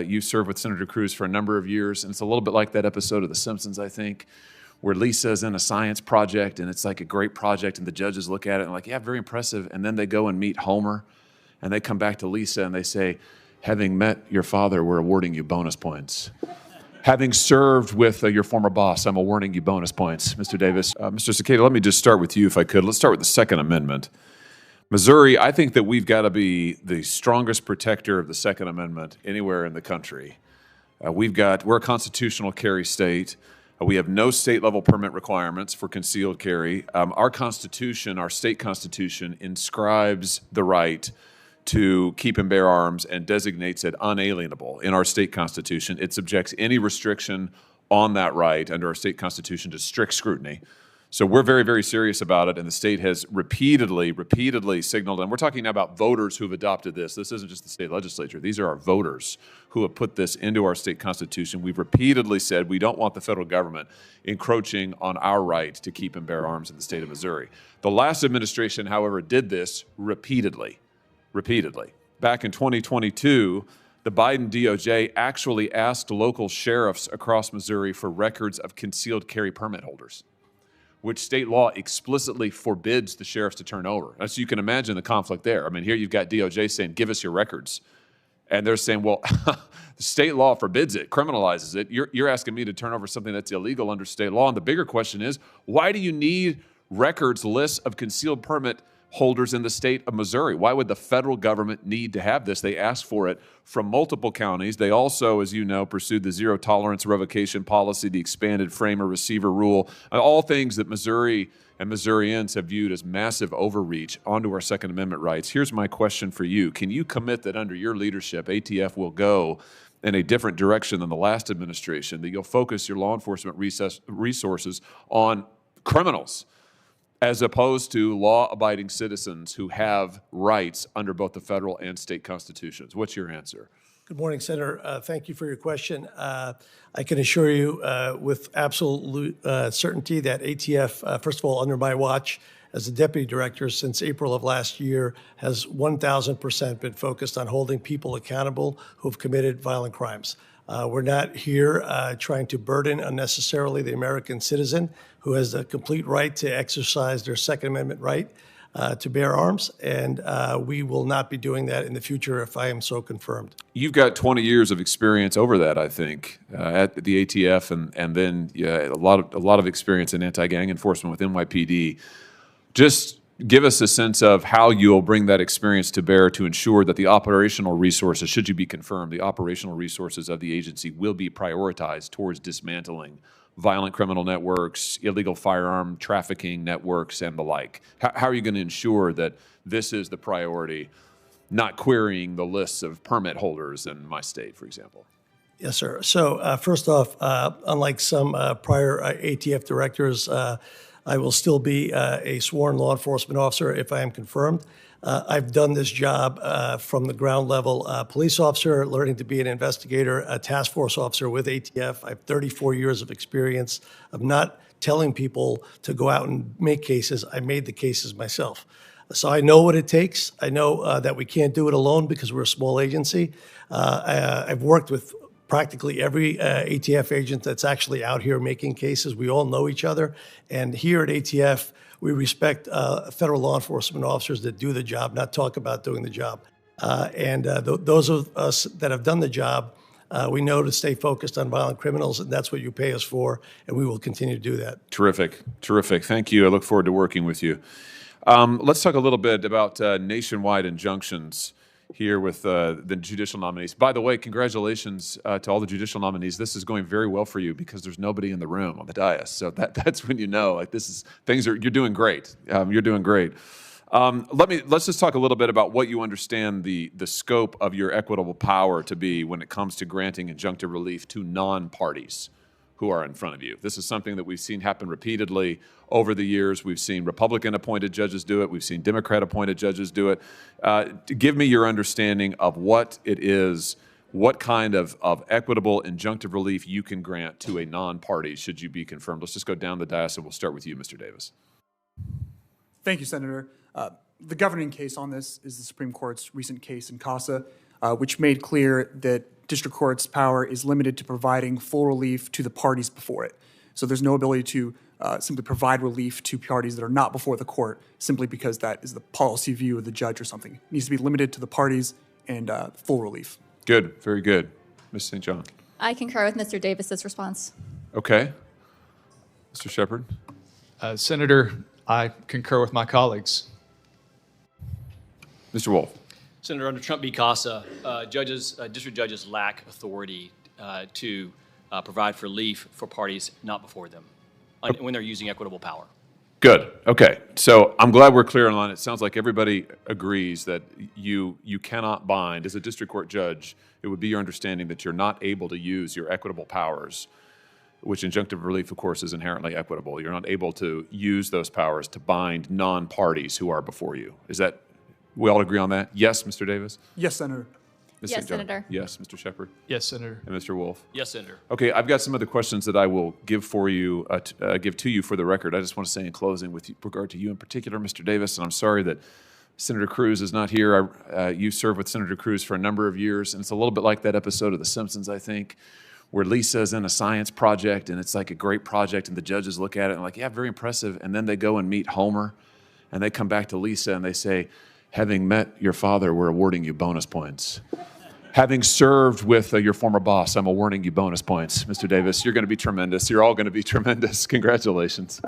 You served with Senator Cruz for a number of years, and it's a little bit like that episode of The Simpsons, I think, where Lisa's in a science project, and it's like a great project, and the judges look at it and like, yeah, very impressive. And then they go and meet Homer, and they come back to Lisa, and they say, having met your father, we're awarding you bonus points. Having served with your former boss, I'm awarding you bonus points, Mr. Davis. Mr. Cicada, let me just start with you, if I could. Let's start with the Second Amendment. Missouri, I think that we've got to be the strongest protector of the Second Amendment anywhere in the country. We're a constitutional carry state. We have no state-level permit requirements for concealed carry. Our Constitution, our state Constitution, inscribes the right to keep and bear arms and designates it unalienable in our state Constitution. It subjects any restriction on that right under our state Constitution to strict scrutiny. So we're very, very serious about it, and the state has repeatedly signaled, and we're talking now about voters who've adopted this. This isn't just the state legislature. These are our voters who have put this into our state constitution. We've repeatedly said we don't want the federal government encroaching on our right to keep and bear arms in the state of Missouri. The last administration, however, did this repeatedly. Back in 2022, the Biden DOJ actually asked local sheriffs across Missouri for records of concealed carry permit holders, which state law explicitly forbids the sheriffs to turn over. And so you can imagine the conflict there. I mean, here you've got DOJ saying, give us your records. And they're saying, well, the state law forbids it, criminalizes it. You're asking me to turn over something that's illegal under state law. And the bigger question is, why do you need records, lists of concealed permit holders in the state of Missouri? Why would the federal government need to have this? They asked for it from multiple counties. They also, as you know, pursued the zero tolerance revocation policy, the expanded framer receiver rule, all things that Missouri and Missourians have viewed as massive overreach onto our Second Amendment rights. Here's my question for you. Can you commit that under your leadership, ATF will go in a different direction than the last administration, that you'll focus your law enforcement resources on criminals, as opposed to law-abiding citizens who have rights under both the federal and state constitutions? What's your answer? Good morning, Senator. Thank you for your question. I can assure you with absolute certainty that ATF, first of all, under my watch as the deputy director since April of last year, has 1,000% been focused on holding people accountable who have committed violent crimes. We're not here trying to burden unnecessarily the American citizen who has the complete right to exercise their Second Amendment right to bear arms, and we will not be doing that in the future if I am so confirmed. You've got 20 years of experience over that, I think, at the ATF, and then a lot of experience in anti-gang enforcement with NYPD. Just give us a sense of how you'll bring that experience to bear to ensure that the operational resources, should you be confirmed, the operational resources of the agency will be prioritized towards dismantling violent criminal networks, illegal firearm trafficking networks, and the like. How are you going to ensure that this is the priority, not querying the lists of permit holders in my state, for example? Yes, sir. So first off, unlike some prior ATF directors, I will still be a sworn law enforcement officer if I am confirmed. I've done this job from the ground level police officer, learning to be an investigator, a task force officer with ATF. I have 34 years of experience of not telling people to go out and make cases. I made the cases myself. So I know what it takes. I know that we can't do it alone because we're a small agency. I've worked with practically every ATF agent that's actually out here making cases. We all know each other. And here at ATF, we respect federal law enforcement officers that do the job, not talk about doing the job. Those of us that have done the job, we know to stay focused on violent criminals, and that's what you pay us for, and we will continue to do that. Terrific. Thank you. I look forward to working with you. Let's talk a little bit about nationwide injunctions here with the judicial nominees. By the way, congratulations to all the judicial nominees. This is going very well for you because there's nobody in the room on the dais. So that's when you know, like, you're doing great. You're doing great. Let's just talk a little bit about what you understand the scope of your equitable power to be when it comes to granting injunctive relief to non-parties who are in front of you. This is something that we've seen happen repeatedly over the years. We've seen Republican-appointed judges do it. We've seen Democrat-appointed judges do it. Give me your understanding of what it is, what kind of equitable injunctive relief you can grant to a non-party should you be confirmed. Let's just go down the dais, and we'll start with you, Mr. Davis. Thank you, Senator. The governing case on this is the Supreme Court's recent case in CASA, which made clear that district court's power is limited to providing full relief to the parties before it. So there's no ability to simply provide relief to parties that are not before the court simply because that is the policy view of the judge or something. It needs to be limited to the parties and full relief. Good, very good. Ms. St. John. I concur with Mr. Davis's response. Okay. Mr. Shepard. Senator, I concur with my colleagues. Mr. Wolf. Senator, under Trump v. Casa, district judges lack authority to provide for relief for parties not before them when they're using equitable power. Good. Okay. So I'm glad we're clear on it. It sounds like everybody agrees that you cannot bind. As a district court judge, it would be your understanding that you're not able to use your equitable powers, which injunctive relief, of course, is inherently equitable. You're not able to use those powers to bind non-parties who are before you. Is that, we all agree on that? Yes, Mr. Davis? Yes, Senator. Ms. Yes, St. John? Senator. Yes, Mr. Shepard? Yes, Senator. And Mr. Wolf? Yes, Senator. Okay, I've got some other questions that I will give for you, give to you for the record. I just want to say in closing, with regard to you in particular, Mr. Davis, and I'm sorry that Senator Cruz is not here. You served with Senator Cruz for a number of years, and it's a little bit like that episode of The Simpsons, I think, where Lisa's in a science project, and it's like a great project, and the judges look at it and like, yeah, very impressive, and then they go and meet Homer, and they come back to Lisa and they say, having met your father, we're awarding you bonus points. Having served with your former boss, I'm awarding you bonus points. Mr. Davis, you're going to be tremendous. You're all going to be tremendous. Congratulations.